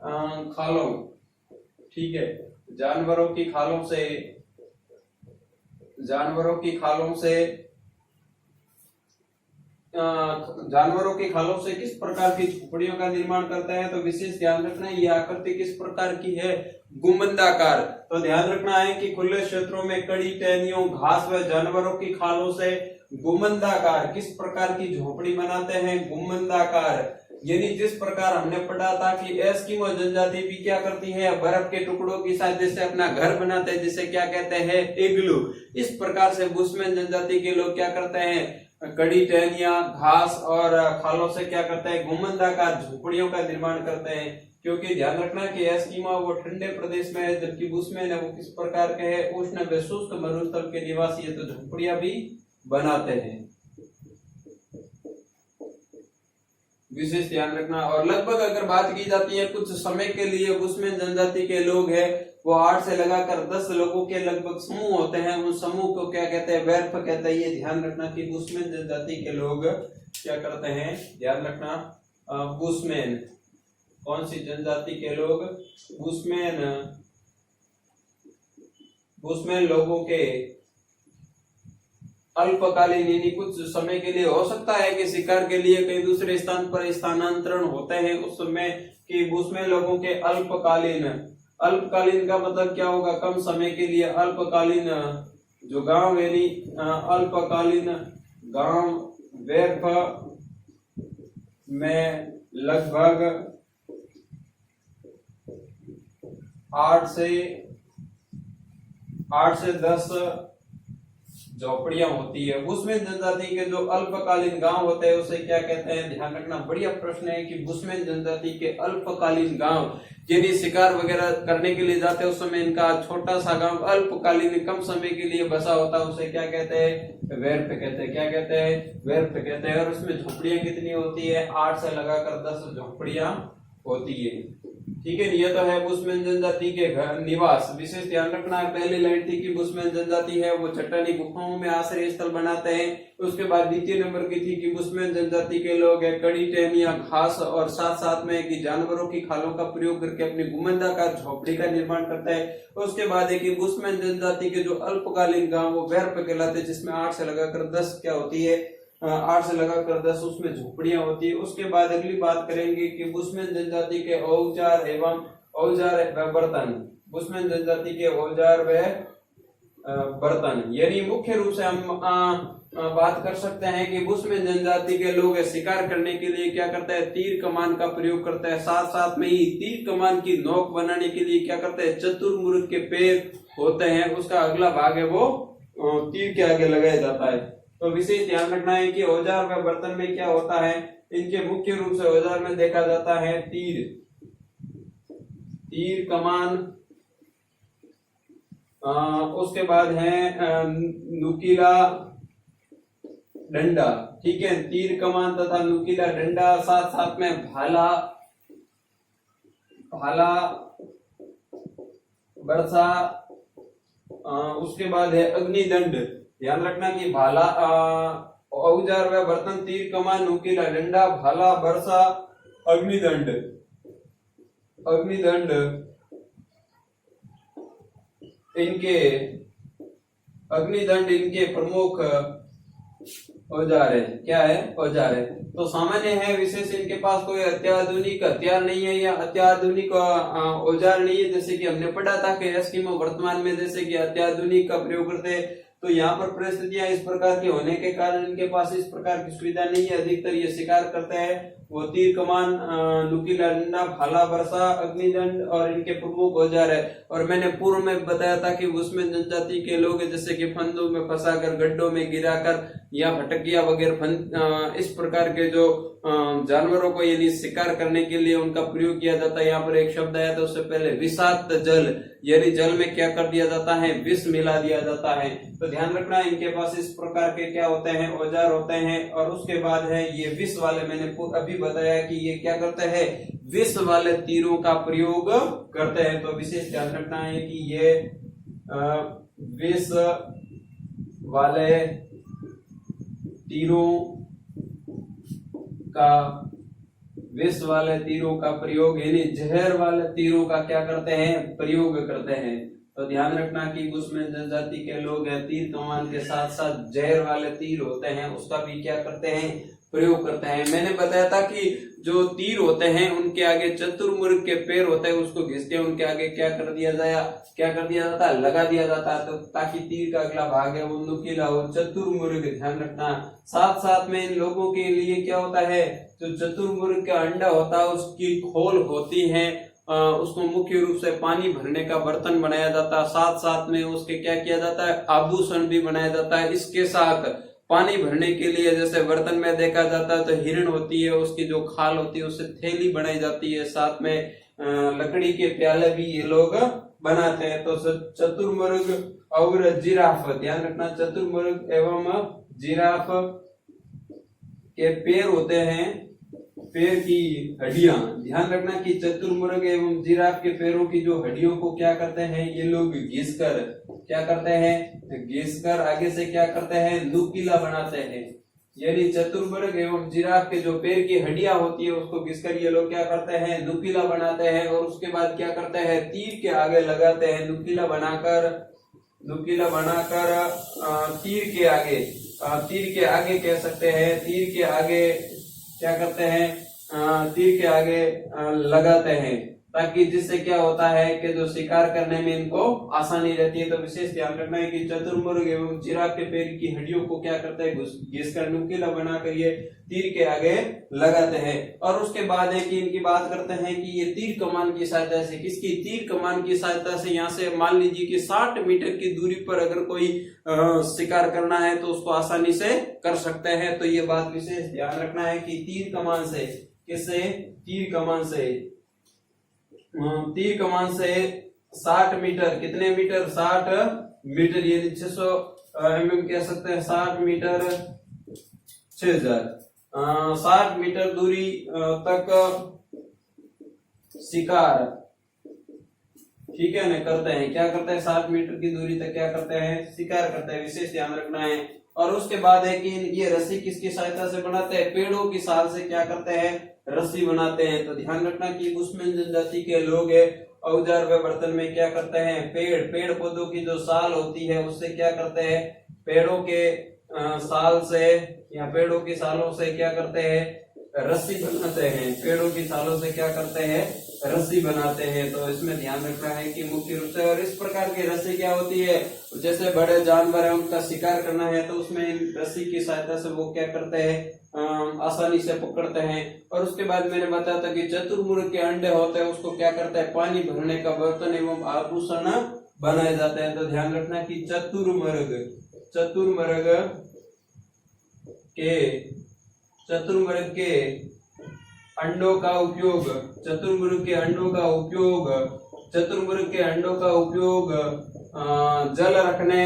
खालों, ठीक है, जानवरों की खालों से जानवरों की खालों से किस प्रकार की झोपड़ियों का निर्माण करते हैं। तो विशेष ध्यान रखना है ये आकृति किस प्रकार की है, गुंबदाकार। तो ध्यान रखना है कि खुले क्षेत्रों में कड़ी टहनियों, घास व जानवरों की खालों से गुंबदाकार किस प्रकार की झोपड़ी बनाते हैं, गुंबदाकार। यानी जिस प्रकार हमने पढ़ा था कि एस्किमो जनजाति भी क्या करती है, बर्फ के टुकड़ों की सहायता से अपना घर बनाते हैं, जिसे क्या कहते हैं, इग्लू। इस प्रकार से बुशमैन जनजाति के लोग क्या करते हैं, कड़ी टहनियां, घास और खालों से क्या करते हैं, गुंबदाकार झोपड़ियों का निर्माण करते हैं। क्योंकि ध्यान रखना कि एस्किमो वो ठंडे प्रदेश में है, जबकि बुशमैन है वो किस प्रकार के है, उष्ण व शुष्क मरुस्थल के निवासी है, तो झोपड़ियां भी बनाते हैं। विशेष ध्यान रखना। और लगभग अगर बात की जाती है कुछ समय के लिए बुशमैन जनजाति के लोग हैं वो 8 से लगाकर 10 लोगों के लगभग समूह होते हैं, उन समूह को क्या कहते हैं, वेर्फ कहते हैं। ये ध्यान रखना कि बुशमैन जनजाति के लोग क्या करते हैं, ध्यान रखना, बुशमैन, कौन सी जनजाति के लोग, बुशमैन लोगों के अल्पकालीन यानी कुछ समय के लिए हो सकता है कि शिकार के लिए कहीं दूसरे स्थान पर स्थानांतरण होते हैं, उस समय कि बुशमैन लोगों के अल्पकालीन का मतलब क्या होगा, कम समय के लिए। अल्पकालीन जो गांव यानी अल्पकालीन गांव वेर्फ में लगभग 8 से 10 झोपड़ियां होती है। बुशमैन जनजाति के जो अल्पकालीन गांव होते हैं उसे क्या कहते हैं, ध्यान रखना। बढ़िया प्रश्न है कि बुशमैन जनजाति के अल्पकालीन गांव, यदि शिकार वगैरह करने के लिए जाते हैं उस समय इनका छोटा सा गांव अल्पकालीन कम समय के लिए बसा होता है, उसे क्या कहते हैं, वेर्फ कहते हैं। क्या कहते हैं, वेर्फ कहते हैं। और उसमें झोपड़ियां कितनी होती है, 8 से लगाकर 10 झोपड़ियां होती है, ठीक है। ये तो है बुशमैन जनजाति के घर निवास। विशेष ध्यान रखना है, पहली लाइन थी कि बुशमैन जनजाति है वो चट्टानी गुफाओं में आश्रय स्थल बनाते हैं। उसके बाद द्वितीय नंबर की थी कि बुशमैन जनजाति के लोग है कड़ी टहनियां, घास और साथ साथ में कि जानवरों की खालों का प्रयोग करके अपनी गुंबदाकार झोपड़ी का निर्माण करता है। उसके बाद है कि बुशमैन जनजाति के जो अल्पकालीन गांव वो वेर्फ कहलाते हैं, जिसमें 8 से लगाकर 10 क्या होती है, 8 से लगाकर 10 उसमें झोपड़ियां होती है। उसके बाद अगली बात करेंगे कि बुशमैन जनजाति के औजार व बर्तन। बुशमैन जनजाति के औजार व बर्तन, यानी मुख्य रूप से हम बात कर सकते हैं कि बुशमैन जनजाति के लोग शिकार करने के लिए क्या करते हैं, तीर कमान का प्रयोग करते हैं। साथ साथ में ही तीर कमान की नोक बनाने के लिए क्या करते हैं, चतुर्मुर्ग के पैर होते हैं, उसका अगला भाग है वो तीर के आगे लगाया जाता है। तो विशेष ध्यान रखना है कि औजार व बर्तन में क्या होता है, इनके मुख्य रूप से औजार में देखा जाता है तीर कमान, उसके बाद है नुकीला डंडा, ठीक है, तीर कमान तथा नुकीला डंडा, साथ साथ में भाला बरसा, उसके बाद है अग्निदंड। ध्यान रखना कि भाला, औजार व बर्तन, तीर कमान, नुकीला डंडा, भाला, बरसा, अग्निदंड इनके प्रमुख औजार है। क्या है, औजार है। तो सामान्य है, विशेष इनके पास कोई अत्याधुनिक हथियार नहीं है या अत्याधुनिक औजार नहीं है, जैसे कि हमने पढ़ा था कि एस्किमो वर्तमान में जैसे कि अत्याधुनिक का प्रयोग करते हैं। तो यहाँ पर परिस्थितियां इस प्रकार की होने के कारण इनके पास इस प्रकार की सुविधा नहीं है। अधिकतर ये शिकार करते हैं वो तीर कमान, नुकीला डंडा, भाला, बरसा, अग्निदंड और इनके प्रमुख औजार है। और मैंने पूर्व में बताया था कि बुशमैन जनजाति के लोग जैसे कि फंदों में फंसाकर, गड्ढों में गिराकर या भटकिया वगैरह इस प्रकार के जो जानवरों को यानी शिकार करने के लिए उनका प्रयोग किया जाता है। यहाँ पर एक शब्द आया था उससे पहले, विषाक्त जल, यानी जल में क्या कर दिया जाता है, विष मिला दिया जाता है। तो ध्यान रखना इनके पास इस प्रकार के क्या होते हैं, औजार होते हैं। और उसके बाद है ये विष वाले, मैंने अभी बताया कि ये क्या करते हैं, विष वाले तीरों का प्रयोग करते हैं। तो विशेष ध्यान रखना है कि ये विष वाले तीरों का विष वाले तीरों का प्रयोग यानी जहर वाले तीरों का क्या करते हैं, प्रयोग करते हैं। तो ध्यान रखना कि बुशमैन जनजाति के लोग तीर कमान के साथ साथ जहर वाले तीर होते हैं उसका भी क्या करते हैं, प्रयोग करते हैं। मैंने बताया था कि जो तीर होते हैं उनके आगे चतुर्मुर्ग के पैर होते हैं, उसको घिस के उनके आगे क्या कर दिया जाता है, लगा दिया जाता है, तो ताकि तीर का अगला भाग है वो नुकीला हो, चतुर्मुर्ग। ध्यान रखना। साथ साथ में इन लोगों के लिए क्या होता है, जो चतुर्मुर्ग का अंडा होता है उसकी खोल होती है, उसको मुख्य रूप से पानी भरने का बर्तन बनाया जाता है। साथ साथ में उसके क्या किया जाता है, आभूषण भी बनाया जाता है। इसके साथ पानी भरने के लिए जैसे बर्तन में देखा जाता है तो हिरण होती है, उसकी जो खाल होती है उससे थैली बनाई जाती है। साथ में लकड़ी के प्याले भी ये लोग बनाते हैं। तो चतुर्मुर्ग और जिराफ, ध्यान रखना, चतुर्मुर्ग एवं जिराफ के पैर होते हैं, पैर की हड्डियां। ध्यान रखना कि चतुर्मुर्ग एवं जिराफ के पैरों की जो हड्डियों को क्या करते हैं, ये लोग घिसकर क्या करते हैं, घिसकर आगे से क्या करते हैं, नुकीला बनाते हैं। यानी चतुर्मुर्ग एवं जिराफ के जो पैर की हड्डियां होती है उसको घिसकर ये लोग क्या करते हैं, नुकीला बनाते हैं। और उसके बाद क्या करते हैं, तीर के आगे लगाते हैं, नुकीला बनाकर तीर के आगे कह सकते हैं, तीर के आगे क्या करते हैं, तीर के आगे लगाते हैं, ताकि जिससे क्या होता है कि जो शिकार करने में इनको आसानी रहती है। तो विशेष ध्यान रखना है कि चतुर्मुर्ग एवं जिराफ के पैर की हड्डियों को क्या करते हैं, घिसकर नुकीला बनाकर ये तीर के आगे लगाते हैं। और उसके बाद है कि इनकी बात करते हैं कि ये तीर कमान की सहायता से, किसकी, तीर कमान की सहायता से, यहाँ से मान लीजिए कि 60 मीटर की दूरी पर अगर कोई शिकार करना है तो उसको आसानी से कर सकते हैं। तो ये बात विशेष ध्यान रखना है कि तीर कमान से, किससे, तीर कमान से 60 मीटर, कितने मीटर, 60 मीटर, यानी 600 mm कह सकते हैं, 60 मीटर 6000, 60 मीटर दूरी तक शिकार, ठीक है ना, करते हैं। क्या करते हैं, 60 मीटर की दूरी तक क्या करते हैं, शिकार करते हैं। विशेष ध्यान रखना है। और उसके बाद है कि ये रस्सी किसकी सहायता से बनाते हैं, पेड़ों की साल से क्या करते हैं, रस्सी बनाते हैं। तो ध्यान रखना कि बुशमैन जनजाति के लोग औजार व बर्तन में क्या करते हैं, पेड़ पौधों की जो साल होती है उससे क्या करते हैं, पेड़ों के साल से या पेड़ों की सालों से क्या करते हैं, रस्सी बनाते हैं। पेड़ों की सालों से क्या करते हैं, रस्सी बनाते हैं। तो इसमें ध्यान रखना है कि मुख्य रूप से, और इस प्रकार की रस्सी क्या होती है, जैसे बड़े जानवर है उनका शिकार करना है तो उसमें रस्सी की सहायता से वो क्या करते हैं, आसानी से पकड़ते हैं। और उसके बाद मैंने बताया था कि चतुर्मुर्ग के अंडे होते हैं उसको क्या करते हैं, पानी भरने का बर्तन एवं आभूषण बनाए जाते हैं। तो ध्यान रखना कि चतुर्मुर्ग के अंडों का उपयोग, चतुर्मुर्ग के अंडों का उपयोग जल रखने,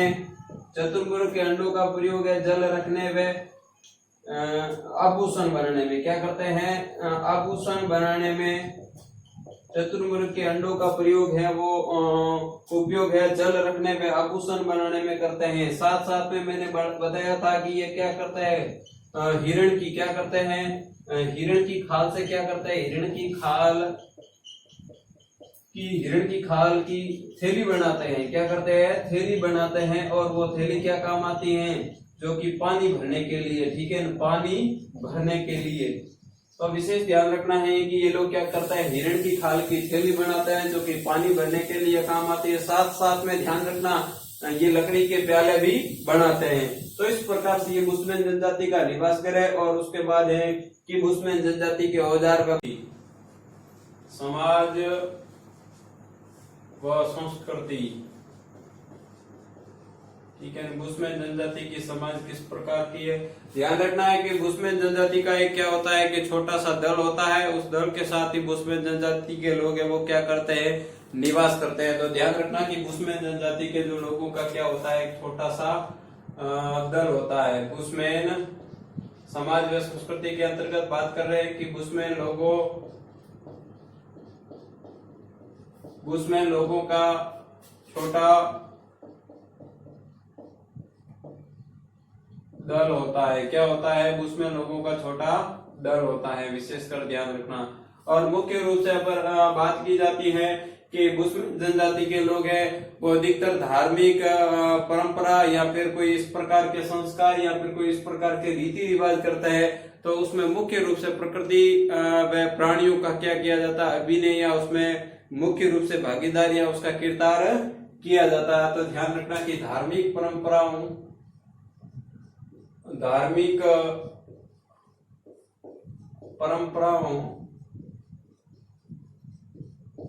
चतुर्मुर्ग के अंडों का प्रयोग है जल रखने व आभूषण बनाने में। क्या करते हैं, आभूषण बनाने में चतुर्मुर्ग के अंडों का प्रयोग है वो उपयोग है जल रखने में, आभूषण बनाने में करते हैं। साथ साथ में मैंने बताया था कि ये क्या करता है, हिरण की क्या करते हैं, हिरण की खाल से क्या करते हैं, हिरण की खाल की थैली बनाते हैं। क्या करते हैं, थैली बनाते हैं। और वो थैली क्या काम आती है, जो कि पानी भरने के लिए, ठीक है, पानी भरने के लिए। तो विशेष ध्यान रखना है कि ये लोग क्या करता है, हिरण की खाल की थैली बनाते हैं जो कि पानी भरने के लिए काम आती है। साथ साथ में ध्यान रखना ये लकड़ी के प्याले भी बनाते हैं। तो इस प्रकार से ये बुशमैन जनजाति का निवास घर है। और उसके बाद है कि बुशमैन जनजाति के औजार व समाज व संस्कृति, ठीक है। बुशमैन जनजाति की समाज किस प्रकार की है, ध्यान रखना है कि बुशमैन जनजाति का एक क्या होता है कि छोटा सा दल होता है, उस दल के साथ ही बुशमैन जनजाति के लोग है वो क्या करते हैं, निवास करते हैं। तो ध्यान रखना कि बुशमैन जनजाति के जो लोगों का क्या होता है, एक छोटा सा दल होता है। बुशमैन समाज व संस्कृति के अंतर्गत बात कर रहे हैं कि बुशमैन लोगों का छोटा दल होता है। क्या होता है, बुशमैन लोगों का छोटा डर होता है, विशेषकर ध्यान रखना। और मुख्य रूप से अगर बात की जाती है कि बुशमैन जनजाति के लोग हैं वो अधिकतर धार्मिक परंपरा या फिर कोई इस प्रकार के संस्कार या फिर कोई इस प्रकार के रीति रिवाज करते हैं, तो उसमें मुख्य रूप से प्रकृति व प्राणियों का क्या किया जाता है, अभिनय या उसमें मुख्य रूप से भागीदार या उसका किरदार किया जाता है। तो ध्यान रखना कि धार्मिक परंपराओं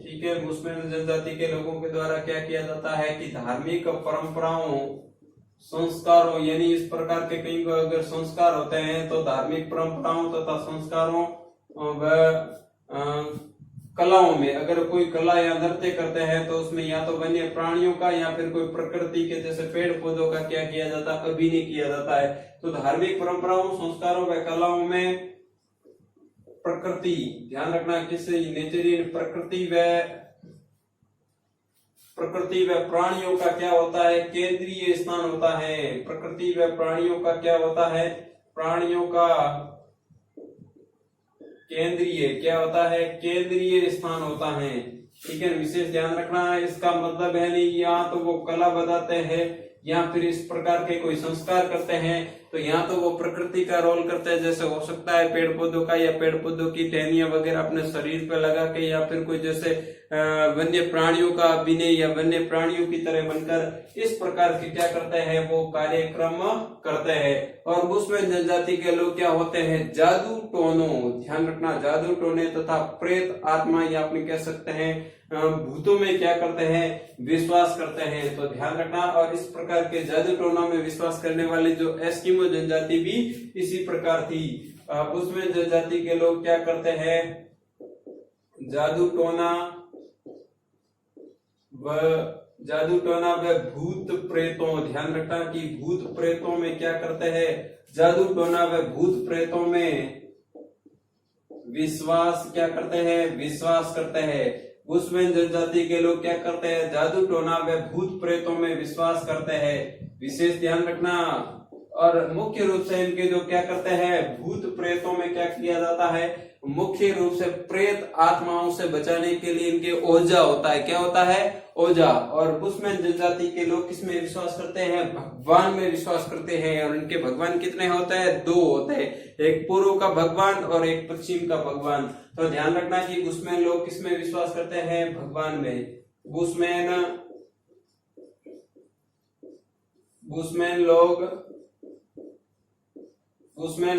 ठीक है, बुशमैन जनजाति के लोगों के द्वारा क्या किया जाता है कि धार्मिक परंपराओं संस्कारों, यानी इस प्रकार के कई अगर संस्कार होते हैं तो धार्मिक परंपराओं तथा संस्कारों व कलाओं में अगर कोई कला या नृत्य करते हैं तो उसमें या तो वन्य प्राणियों का या फिर कोई प्रकृति के जैसे पेड़ पौधों का क्या किया जाता है, अभिनय किया जाता है। तो धार्मिक परंपराओं संस्कारों व कलाओं में प्रकृति, ध्यान रखना किसी नेचुरल प्रकृति व प्राणियों का क्या होता है, केंद्रीय स्थान होता है। प्रकृति व प्राणियों का क्या होता है, प्राणियों का केंद्रीय स्थान होता है। ठीक है, विशेष ध्यान रखना। इसका मतलब है नहीं या तो वो कला बताते हैं या फिर इस प्रकार के कोई संस्कार करते हैं, तो यहाँ तो वो प्रकृति का रोल करते हैं, जैसे हो सकता है पेड़ पौधों का या पेड़ पौधों की टहनियां वगैरह अपने शरीर पे लगा के, या फिर कोई जैसे वन्य प्राणियों का अभिनय या वन्य प्राणियों की तरह बनकर इस प्रकार के क्या करते हैं, वो कार्यक्रम करते हैं। और बुशमैन जनजाति के लोग क्या होते हैं, जादू टोनों, ध्यान रखना, जादू टोने तथा प्रेत आत्मा या अपने कह सकते हैं भूतों में क्या करते हैं, विश्वास करते हैं। तो ध्यान रखना। और इस प्रकार के जादू टोना में विश्वास करने वाली जो एस्किमो जनजाति भी इसी प्रकार थी। बुशमैन जनजाति के लोग क्या करते हैं, जादू टोना व भूत प्रेतों, ध्यान रखना कि भूत प्रेतों में क्या करते हैं, जादू टोना व भूत प्रेतों में विश्वास क्या करते हैं, विश्वास करते हैं। बुशमैन जनजाति के लोग क्या करते हैं, जादू टोना व भूत प्रेतों में विश्वास करते हैं, विशेष ध्यान रखना। और मुख्य रूप से इनके जो क्या करते हैं, भूत प्रेतों में क्या किया जाता है, मुख्य रूप से प्रेत आत्माओं से बचाने के लिए इनके ओझा होता है। क्या होता है, ओझा। और बुशमैन जनजाति के लोग किसमें विश्वास करते हैं, भगवान में विश्वास करते हैं। और इनके भगवान कितने होते हैं, दो होते हैं, एक पूर्व का भगवान और एक पश्चिम का भगवान। तो ध्यान रखना कि बुशमैन लोग किसमें विश्वास करते हैं, भगवान में। बुशमैन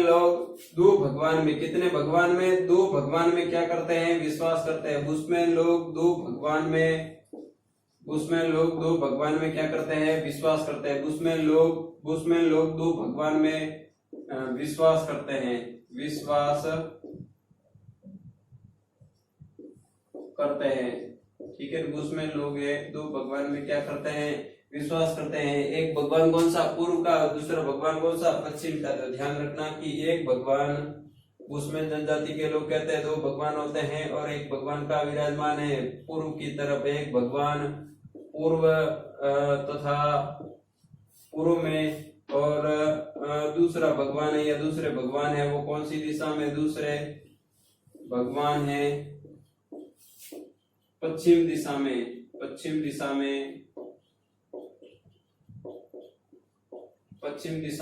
लोग दो भगवान में, कितने भगवान में, दो भगवान में क्या करते हैं, विश्वास करते हैं। बुशमैन लोग दो भगवान में क्या करते हैं, विश्वास करते हैं। बुशमैन लोग दो भगवान में विश्वास करते हैं, ठीक है। बुशमैन लोग दो भगवान में क्या करते हैं, विश्वास करते हैं। एक भगवान कौन सा, पूर्व का, दूसरा भगवान कौन सा, पश्चिम का। तो ध्यान रखना कि एक भगवान, बुशमैन जनजाति के लोग कहते हैं दो भगवान होते हैं, और एक भगवान का विराजमान है पूर्व की तरफ, एक भगवान पूर्व तथा पूर्व में, और दूसरा भगवान है या दूसरे भगवान है वो कौन सी दिशा में, दूसरे भगवान है पश्चिम दिशा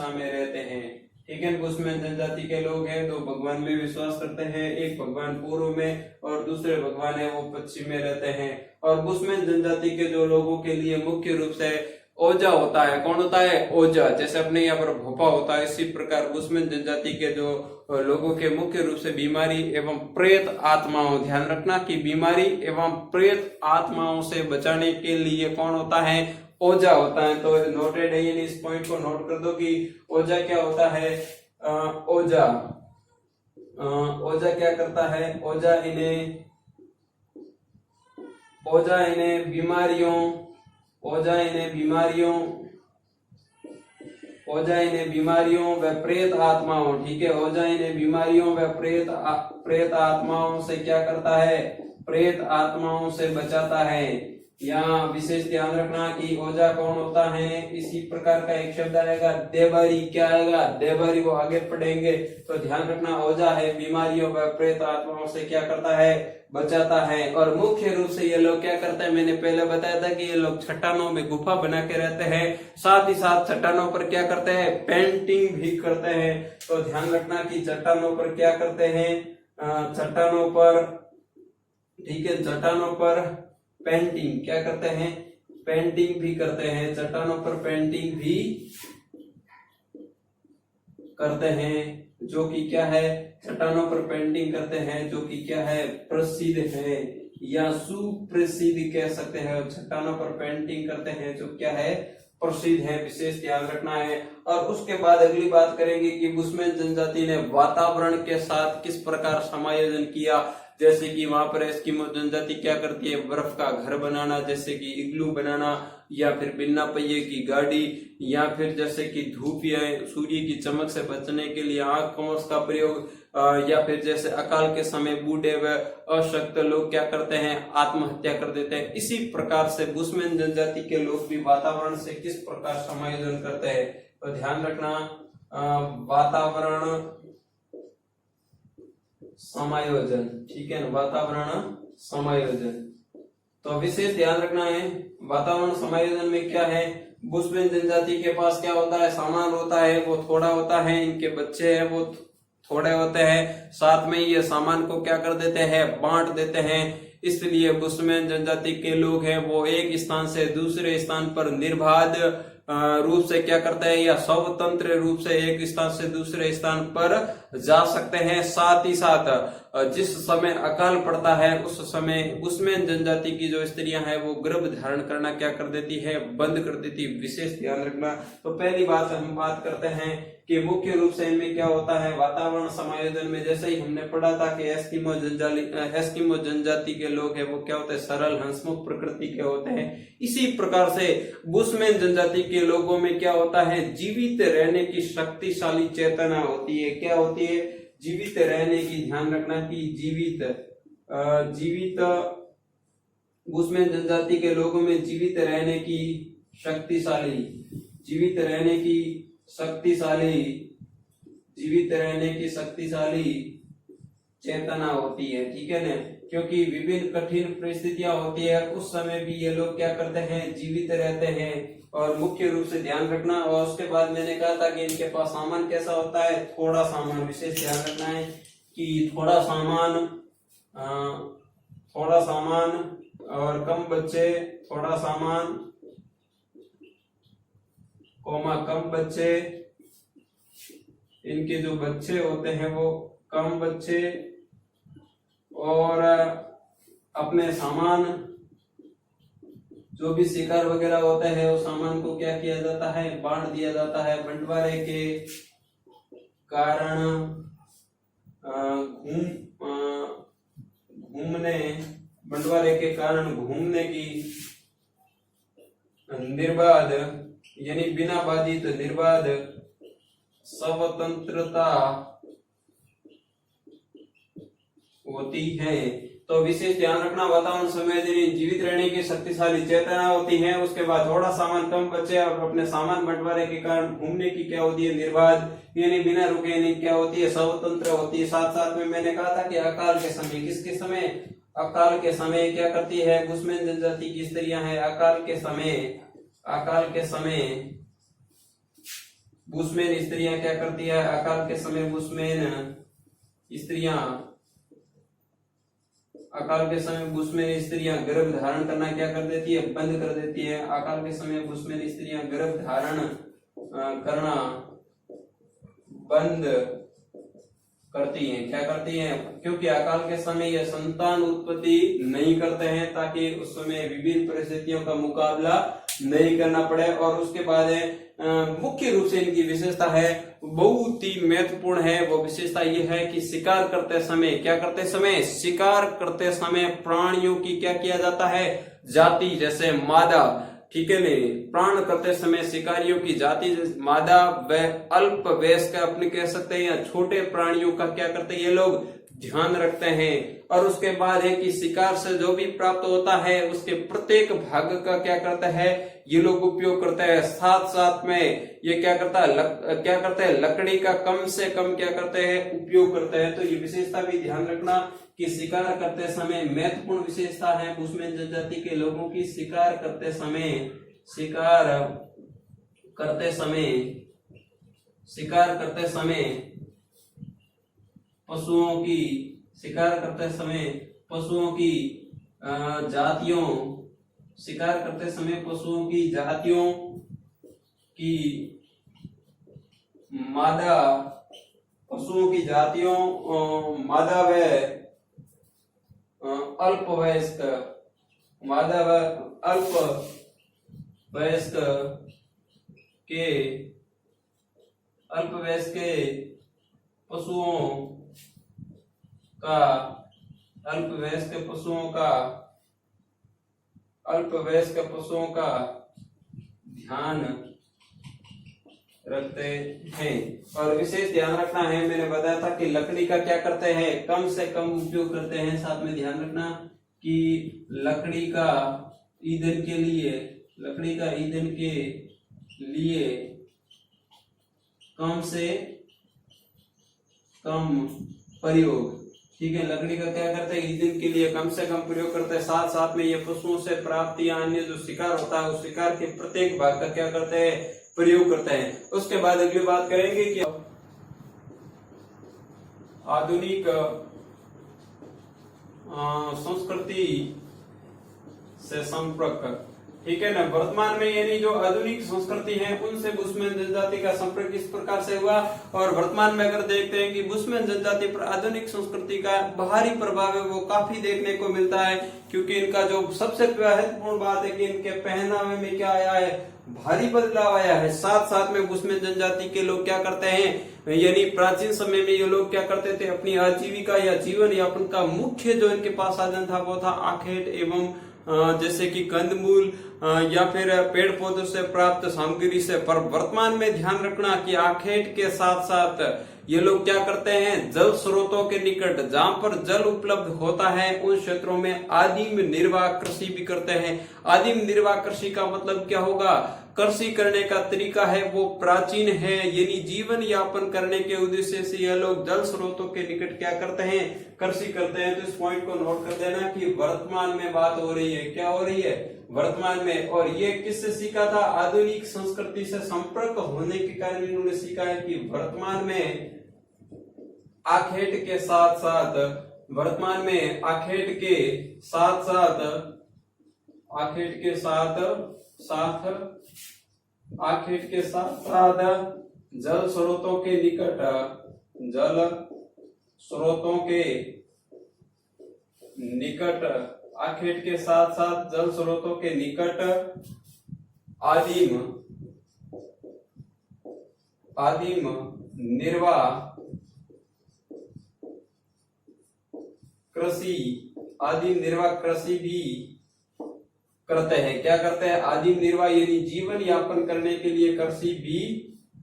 में रहते हैं। ठीक है, बुशमैन जनजाति के लोग हैं, दो भगवान में विश्वास करते हैं, एक भगवान पूर्व में और दूसरे भगवान है वो पश्चिम में रहते हैं। और बुशमैन जनजाति के जो लोगों के लिए मुख्य रूप से ओझा होता है, कौन होता है, ओझा। जैसे अपने यहाँ पर भोपा होता है, इसी प्रकार बुशमैन जनजाति के जो लोगों के मुख्य रूप से बीमारी एवं प्रेत आत्माओं, ध्यान रखना कि बीमारी एवं प्रेत आत्माओं से बचाने के लिए कौन होता है, ओझा होता है। तो नोटेड है, यानी इस पॉइंट को नोट कर दो कि ओझा क्या होता है, ओझा क्या करता है, ओझा इन्हें बीमारियों व प्रेत आत्माओं, ठीक है, ओझा इन्हें बीमारियों व प्रेत आत्माओं से क्या करता है, प्रेत आत्माओं से बचाता है। यहाँ विशेष ध्यान रखना कि ओझा कौन होता है। इसी प्रकार का एक शब्द आएगा देवरी। क्या आएगा? देवरी। वो आगे पढ़ेंगे तो ध्यान रखना ओझा है बीमारियों व प्रेत आत्माओं से क्या करता है? बचाता है। और मुख्य रूप से ये लोग क्या करते हैं? मैंने पहले बताया था कि ये लोग चट्टानों में गुफा बना के रहते हैं, साथ ही साथ चट्टानों पर क्या करते हैं? पेंटिंग भी करते हैं। तो ध्यान रखना कि चट्टानों पर क्या करते हैं? चट्टानों पर, ठीक है, चट्टानों पर पेंटिंग क्या करते हैं? पेंटिंग भी करते हैं। चट्टानों पर पेंटिंग भी करते हैं, जो कि क्या है? चट्टानों पर पेंटिंग करते हैं, जो कि क्या है? प्रसिद्ध है या सुप्रसिद्ध कह सकते हैं। चट्टानों पर पेंटिंग करते हैं जो क्या है? प्रसिद्ध है। विशेष ध्यान रखना है। और उसके बाद अगली बात करेंगे कि बुशमैन जनजाति ने वातावरण के साथ किस प्रकार समायोजन किया। जैसे कि वहां पर एस्किमो जनजाति क्या करती है? बर्फ का घर बनाना, जैसे कि इग्लू बनाना, या फिर बिना पहिए की गाड़ी, या फिर जैसे कि धूप या सूर्य की चमक से बचने के लिए आंख कवच का प्रयोग, या फिर जैसे अकाल के समय बूढ़े व अशक्त लोग क्या करते हैं? आत्महत्या कर देते हैं। इसी प्रकार से बुशमैन जनजाति के लोग भी वातावरण से किस प्रकार समायोजन करते हैं। तो ध्यान रखना वातावरण समायोजन, ठीक है ना? वातावरण समायोजन, तो विशेष ध्यान रखना है। वातावरण समायोजन में क्या है? बुशमैन जनजाति के पास क्या होता है? सामान होता है वो थोड़ा होता है, इनके बच्चे हैं वो थोड़े होते हैं, साथ में ये सामान को क्या कर देते हैं? बांट देते हैं। इसलिए बुशमैन जनजाति के लोग हैं वो एक स्थान से दूसरे स्थान पर निर्बाध रूप से क्या करते हैं? या स्वतंत्र रूप से एक स्थान से दूसरे स्थान पर जा सकते हैं। साथ ही साथ जिस समय अकाल पड़ता है उस समय बुशमैन जनजाति की जो स्त्रियां हैं वो गर्भ धारण करना क्या कर देती है? बंद कर देती। विशेष ध्यान रखना। तो पहली बात हम बात करते हैं कि मुख्य रूप से इनमें क्या होता है? वातावरण समायोजन में जैसे ही हमने पढ़ा था कि एस्किमो जनजाति के लोग हैं वो क्या होते हैं? सरल हंसमुख प्रकृति के होते हैं। इसी प्रकार से बुशमैन जनजाति के लोगों में क्या होता है? जीवित रहने की शक्तिशाली चेतना होती है। क्या होती है? जीवित रहने की। ध्यान रखना कि जीवित बुशमैन जनजाति के लोगों में जीवित रहने की शक्तिशाली चेतना होती है, ठीक है ना? क्योंकि विभिन्न कठिन परिस्थितियां होती है उस समय भी ये लोग क्या करते हैं? जीवित रहते हैं। और मुख्य रूप से ध्यान रखना। और उसके बाद मैंने कहा था कि इनके पास सामान कैसा होता है? थोड़ा सामान। विशेष ध्यान रखना है कि थोड़ा सामान और कम बच्चे, थोड़ा सामान कम बच्चे, इनके जो बच्चे होते हैं वो कम बच्चे, और अपने सामान जो भी शिकार वगैरह होता है वो सामान को क्या किया जाता है? बांट दिया जाता है। बंटवारे के कारण घूमने की निर्बाध, यानी बिना बाधित निर्बाध स्वतंत्रता होती है। तो विशेष ध्यान रखना वातावरण संवेदनी जीवित रहने की शक्तिशाली चेतना होती है। उसके बाद थोड़ा सामान कम बचे और अपने सामान बंटवारे के कारण घूमने की क्या होती है? निर्बाध, यानी बिना रुके, यानी क्या होती है? स्वतंत्र होती है। साथ साथ में मैंने कहा था कि अकाल के समय, किसके समय? अकाल के समय क्या करती है बुशमैन जनजाति की स्त्रियां हैं? अकाल के समय बुशमैन स्त्रियां क्या करती है? अकाल के समय बुशमैन स्त्रियां गर्भ धारण करना क्या कर देती है? बंद कर देती है। अकाल के समय बुशमैन स्त्रियां गर्भ धारण करना बंद करती हैं। क्या करती हैं? क्योंकि अकाल के समय ये संतान उत्पत्ति नहीं करते हैं, ताकि उस समय विभिन्न परिस्थितियों का मुकाबला नहीं करना पड़े। और उसके बाद मुख्य रूप से इनकी विशेषता है, बहुत ही महत्वपूर्ण है, वो विशेषता ये है कि शिकार करते समय प्राणियों की क्या किया जाता है? जाति, जैसे मादा, ठीक है नहीं? प्राण करते समय शिकारियों की जाति मादा व अल्प वयस्क अपने कह सकते हैं, या छोटे प्राणियों का क्या करते हैं ये लोग? ध्यान रखते हैं। और उसके बाद है कि शिकार से जो भी प्राप्त होता है उसके प्रत्येक भाग का क्या करता है ये लोग उपयोग करते हैं। साथ साथ में ये क्या करता है क्या करते हैं लकड़ी का कम से कम क्या करते हैं उपयोग करते हैं। तो ये विशेषता भी ध्यान रखना कि शिकार करते समय महत्वपूर्ण विशेषता है बुशमैन जनजाति के लोगों की। शिकार करते समय पशुओं की जातियों की मादा व अल्पवयस्क के अल्पवयस्क पशुओं का ध्यान रखते हैं। और विशेष ध्यान रखना है, मैंने बताया था कि लकड़ी का क्या करते हैं कम से कम उपयोग करते हैं। साथ में ध्यान रखना कि लकड़ी का ईंधन के लिए कम से कम प्रयोग, ठीक है। लकड़ी का क्या करते हैं ईंधन के लिए कम से कम प्रयोग करते हैं। साथ साथ में ये पशुओं से प्राप्त या अन्य जो शिकार होता है उस शिकार के प्रत्येक भाग का क्या करते हैं प्रयोग करते हैं। उसके बाद अगली बात करेंगे कि आधुनिक संस्कृति से संपर्क, ठीक है ना। वर्तमान में यानी जो आधुनिक संस्कृति है उनसे बुशमैन जनजाति का संपर्क इस प्रकार से हुआ। और वर्तमान में अगर देखते हैं कि बुशमैन जनजाति पर आधुनिक संस्कृति का बाहरी प्रभाव है वो काफी देखने को मिलता है, क्योंकि इनका जो सबसे महत्वपूर्ण बात है कि इनके पहनावे में क्या आया है भारी बदलाव आया है। साथ साथ में बुशमैन जनजाति के लोग क्या करते हैं यानी प्राचीन समय में ये लोग क्या करते थे अपनी आजीविका या जीवन यापन का मुख्य जो इनके पास साधन था वो था आखेट एवं जैसे कि कंदमूल या फिर पेड़ पौधों से प्राप्त सामग्री से। पर वर्तमान में ध्यान रखना कि आखेट के साथ साथ ये लोग क्या करते हैं जल स्रोतों के निकट जहां पर जल उपलब्ध होता है उन क्षेत्रों में आदिम निर्वाह कृषि भी करते हैं। आदिम निर्वाह कृषि का मतलब क्या होगा, कृषि करने का तरीका है वो प्राचीन है, यानी जीवन यापन करने के उद्देश्य से यह लोग जल स्रोतों के निकट क्या करते हैं कृषि करते हैं। तो इस पॉइंट को नोट कर देना कि वर्तमान में बात हो रही है, क्या हो रही है वर्तमान में। और ये किससे सीखा था, आधुनिक संस्कृति से संपर्क होने के कारण इन्होंने सीखा है कि वर्तमान में आखेट के साथ साथ जल स्रोतों के निकट आदिम निर्वाह कृषि भी करते हैं। क्या करते हैं आदिम निर्वाह यानी जीवन यापन करने के लिए कृषि भी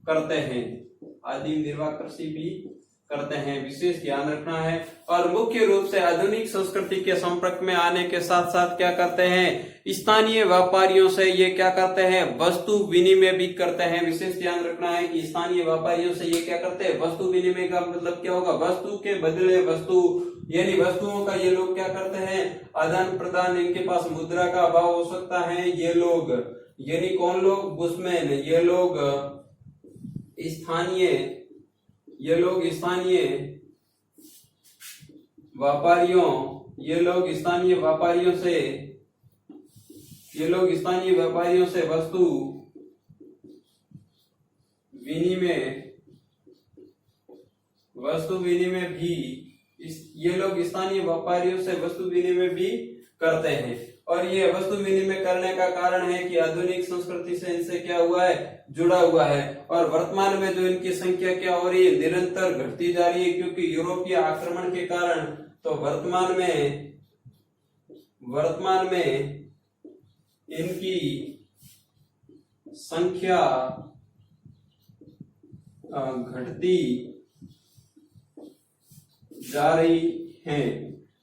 करते हैं, आदिम निर्वाह कृषि भी करते हैं, विशेष ध्यान रखना है। और मुख्य रूप से आधुनिक संस्कृति के संपर्क में आने के साथ साथ क्या करते हैं स्थानीय व्यापारियों से ये क्या करते हैं वस्तु विनिमय भी करते हैं। विशेष ध्यान रखना है कि स्थानीय व्यापारियों से ये क्या करते हैं वस्तु विनिमय का मतलब क्या होगा, वस्तु के बदले वस्तु यानी वस्तुओं का ये लोग क्या करते हैं आदान प्रदान। इनके पास मुद्रा का अभाव हो सकता है, ये लोग यानी कौन लोग बुशमैन, ये लोग स्थानीय व्यापारियों से वस्तु विनिमय भी करते हैं। और ये वस्तु विनिमय करने का कारण है कि आधुनिक संस्कृति से इनसे क्या हुआ है जुड़ा हुआ है। और वर्तमान में जो इनकी संख्या क्या हो रही है निरंतर घटती जा रही है, क्योंकि यूरोपीय आक्रमण के कारण। तो वर्तमान में इनकी संख्या घटती जा रही हैं।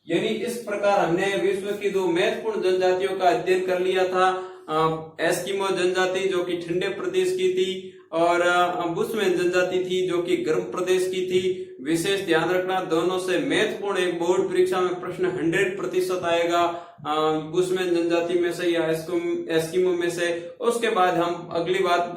यानी इस प्रकार हमने विश्व की दो महत्वपूर्ण जनजातियों का अध्ययन कर लिया था। एस्किमो जनजाति जो कि ठंडे प्रदेश की थी और बुशमैन जनजाति थी जो कि गर्म प्रदेश की थी। विशेष ध्यान रखना दोनों से महत्वपूर्ण एक बोर्ड परीक्षा में प्रश्न 100% आएगा बुशमैन जनजाति में से या एस्किमो में से। उसके बाद हम अगली बात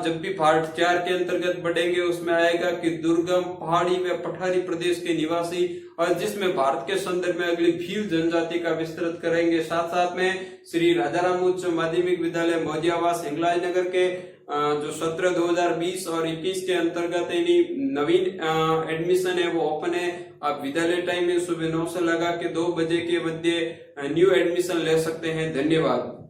जब भी पार्ट 4 के अंतर्गत बढ़ेंगे उसमें आएगा कि दुर्गम पहाड़ी व पठारी प्रदेश के निवासी, और जिसमें भारत के संदर्भ में अगली भील जनजाति का विस्तृत करेंगे। साथ साथ में श्री राजाराम उच्च माध्यमिक विद्यालय मौजियावास हिंगलाज नगर के जो सत्र 2020 और 21 के अंतर्गत नवीन एडमिशन है वो ओपन है। आप विद्यालय टाइम में सुबह 9 से लगा के 2 बजे के मध्य न्यू एडमिशन ले सकते हैं। धन्यवाद।